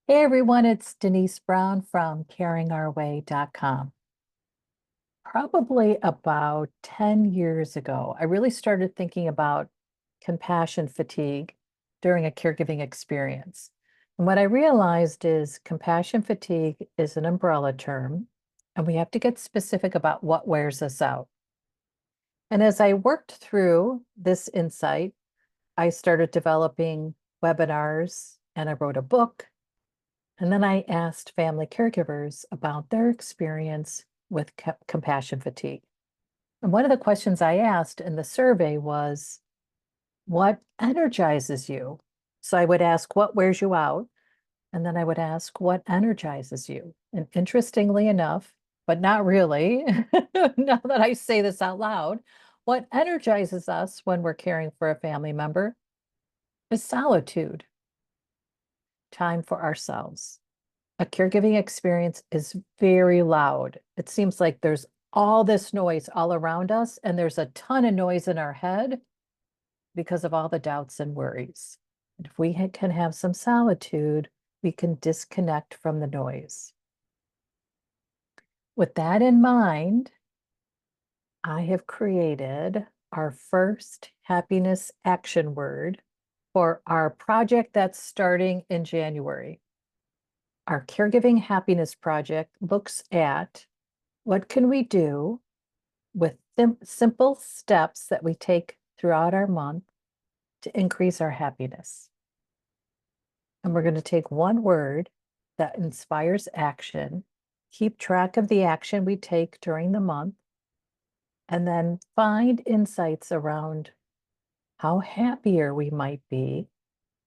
Hey everyone, it's Denise Brown from caringourway.com. Probably about 10 years ago, I really started thinking about compassion fatigue during a caregiving experience. And what I realized is compassion fatigue is an umbrella term, and we have to get specific about what wears us out. And as I worked through this insight, I started developing webinars and I wrote a book. And then I asked family caregivers about their experience with compassion fatigue. And one of the questions I asked in the survey was, what energizes you? So I would ask, what wears you out? And then I would ask, what energizes you? And interestingly enough, but not really, now that I say this out loud, what energizes us when we're caring for a family member is solitude, time for ourselves. A caregiving experience is very loud. It seems like there's all this noise all around us, and there's a ton of noise in our head because of all the doubts and worries. And if we can have some solitude, we can disconnect from the noise. With that in mind, I have created our first happiness action word for our project that's starting in January. Our Caregiving Happiness Project looks at what can we do with simple steps that we take throughout our month to increase our happiness. And we're going to take one word that inspires action, keep track of the action we take during the month, and then find insights around how happier we might be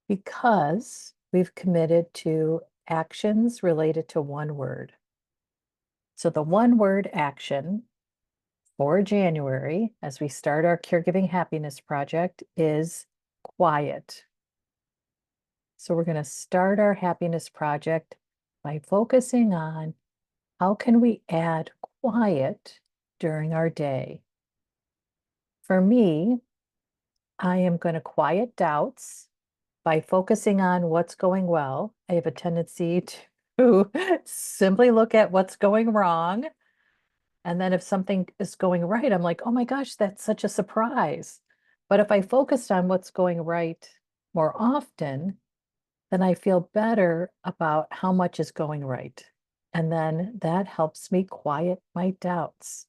because we've committed to actions related to one word. So the one word action for January, as we start our Caregiving Happiness Project, is quiet. So we're going to start our happiness project by focusing on how can we add quiet during our day. For me, I am going to quiet doubts by focusing on what's going well. I have a tendency to simply look at what's going wrong. And then if something is going right, I'm like, oh my gosh, that's such a surprise. But if I focused on what's going right more often, then I feel better about how much is going right. And then that helps me quiet my doubts.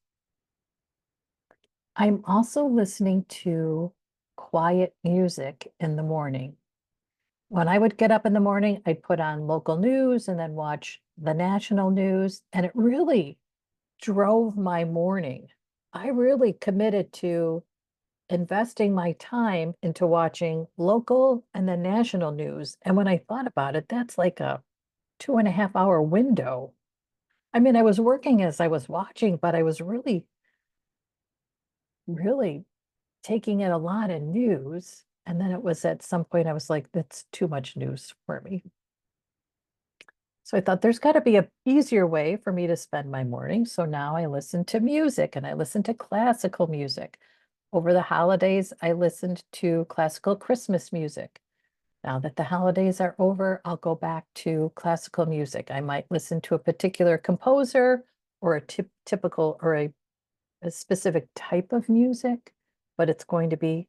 I'm also listening to quiet music in the morning. When I would get up in the morning, I'd put on local news and then watch the national news, and it really drove my morning. I really committed to investing my time into watching local and then national news. And when I thought about it, that's like a 2.5 hour window. I mean, I was working as I was watching, but I was really taking in a lot of news. And then it was at some point, I was like, that's too much news for me. So I thought there's got to be a easier way for me to spend my morning. So now I listen to music and I listen to classical music. Over the holidays, I listened to classical Christmas music. Now that the holidays are over, I'll go back to classical music. I might listen to a particular composer or a typical or a specific type of music, but it's going to be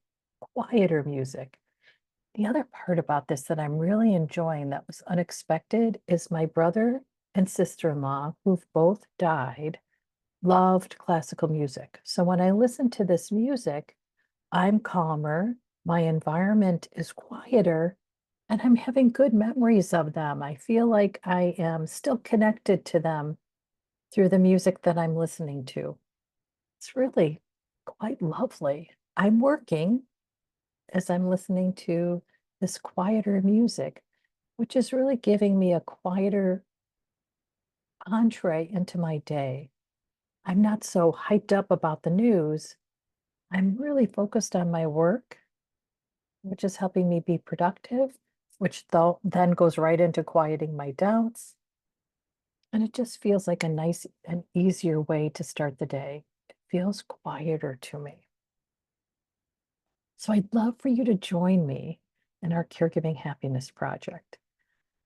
quieter music. The other part about this that I'm really enjoying that was unexpected is my brother and sister-in-law, who've both died, loved classical music. So when I listen to this music, I'm calmer, my environment is quieter, and I'm having good memories of them. I feel like I am still connected to them through the music that I'm listening to. It's really quite lovely. I'm working as I'm listening to this quieter music, which is really giving me a quieter entree into my day. I'm not so hyped up about the news. I'm really focused on my work, which is helping me be productive, which then goes right into quieting my doubts. And it just feels like a nice and easier way to start the day. It feels quieter to me. So I'd love for you to join me in our Caregiving Happiness Project.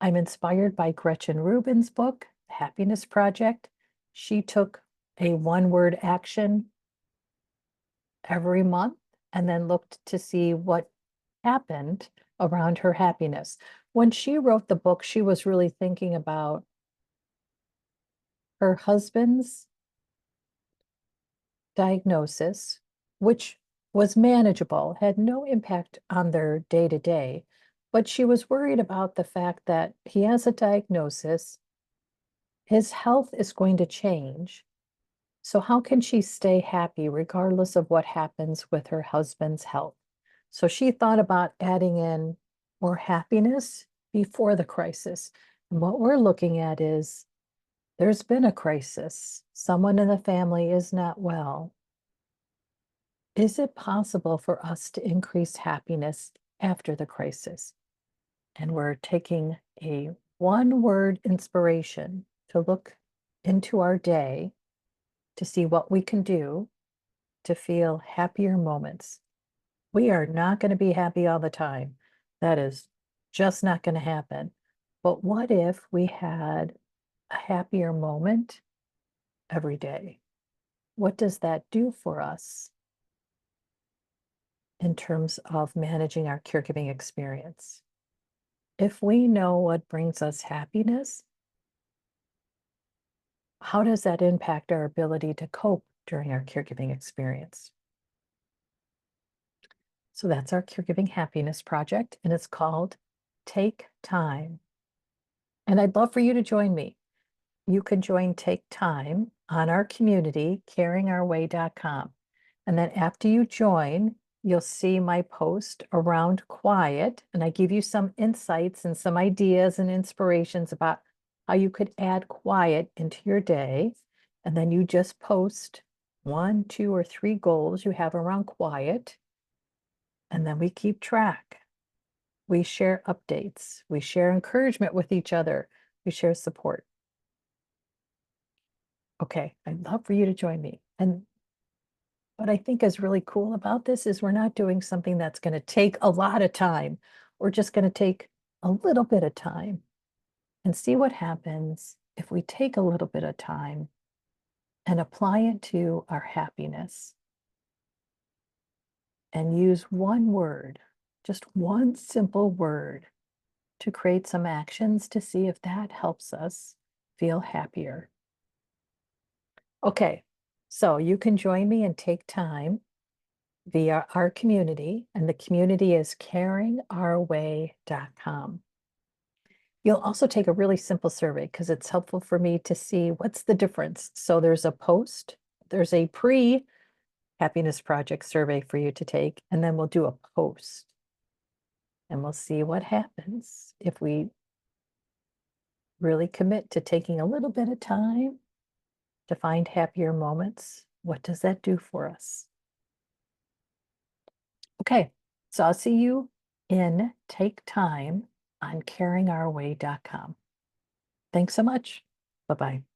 I'm inspired by Gretchen Rubin's book, Happiness Project. She took a one-word action every month and then looked to see what happened around her happiness. When she wrote the book, she was really thinking about her husband's diagnosis, which was manageable, had no impact on their day to day. But she was worried about the fact that he has a diagnosis, his health is going to change. So, how can she stay happy regardless of what happens with her husband's health? So, she thought about adding in more happiness before the crisis. And what we're looking at is there's been a crisis, someone in the family is not well. Is it possible for us to increase happiness after the crisis? And we're taking a one word inspiration to look into our day to see what we can do to feel happier moments. We are not going to be happy all the time. That is just not going to happen. But what if we had a happier moment every day? What does that do for us in terms of managing our caregiving experience? If we know what brings us happiness, how does that impact our ability to cope during our caregiving experience? So that's our Caregiving Happiness Project, and it's called Take Time. And I'd love for you to join me. You can join Take Time on our community, caringourway.com. And then after you join, you'll see my post around quiet, and I give you some insights and some ideas and inspirations about how you could add quiet into your day. And then you just post 1, 2, or 3 goals you have around quiet. And then we keep track. We share updates. We share encouragement with each other. We share support. Okay, I'd love for you to join me. And what I think is really cool about this is we're not doing something that's going to take a lot of time. We're just going to take a little bit of time and see what happens if we take a little bit of time and apply it to our happiness and use one word, just one simple word, to create some actions to see if that helps us feel happier. Okay, so you can join me and take time via our community, and the community is caringourway.com. You'll also take a really simple survey because it's helpful for me to see what's the difference. So there's a post, there's a pre-Happiness Project survey for you to take, and then we'll do a post. And we'll see what happens if we really commit to taking a little bit of time to find happier moments. What does that do for us? Okay, so I'll see you in Take Time on caringourway.com. Thanks so much. Bye-bye.